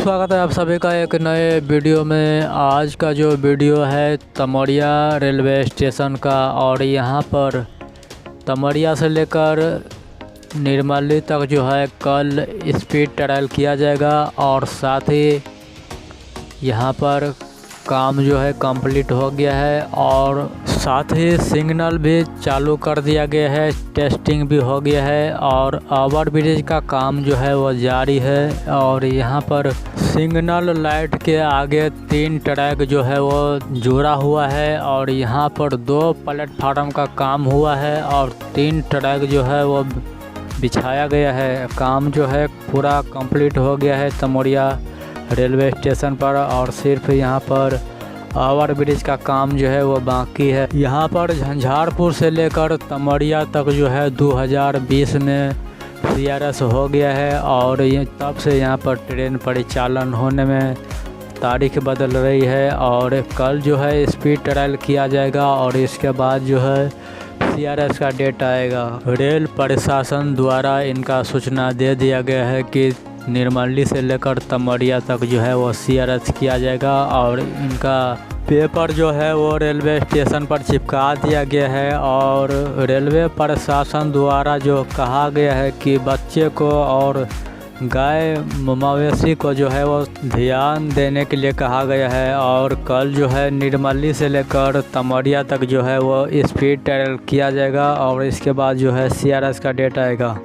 स्वागत है आप सभी का एक नए वीडियो में। आज का जो वीडियो है तमरिया रेलवे स्टेशन का, और यहाँ पर तमरिया से लेकर निर्मली तक जो है कल स्पीड ट्रायल किया जाएगा, और साथ ही यहाँ पर काम जो है कंप्लीट हो गया है और साथ ही सिग्नल भी चालू कर दिया गया है, टेस्टिंग भी हो गया है और ओवर ब्रिज का काम जो है वो जारी है। और यहाँ पर सिग्नल लाइट के आगे 3 ट्रैक जो है वो जुड़ा हुआ है, और यहाँ पर 2 प्लेटफार्म का काम हुआ है और 3 ट्रैक जो है वो बिछाया गया है। काम जो है पूरा कंप्लीट हो गया है तमरिया रेलवे स्टेशन पर, और सिर्फ यहाँ पर ओवर ब्रिज का काम जो है वो बाकी है। यहाँ पर झंझारपुर से लेकर तमरिया तक जो है 2020 में CRS हो गया है, और ये तब से यहाँ पर ट्रेन परिचालन होने में तारीख बदल रही है। और कल जो है स्पीड ट्रायल किया जाएगा और इसके बाद जो है CRS का डेट आएगा। रेल प्रशासन द्वारा इनका सूचना दे दिया गया है कि निर्मली से लेकर तमरिया तक जो है वो CRS किया जाएगा, और इनका पेपर जो है वो रेलवे स्टेशन पर चिपका दिया गया है। और रेलवे प्रशासन द्वारा जो कहा गया है कि बच्चे को और गाय मवेशी को जो है वो ध्यान देने के लिए कहा गया है। और कल जो है निर्मली से लेकर तमरिया तक जो है वो स्पीड ट्रायल किया जाएगा, और इसके बाद जो है CRS का डेट आएगा।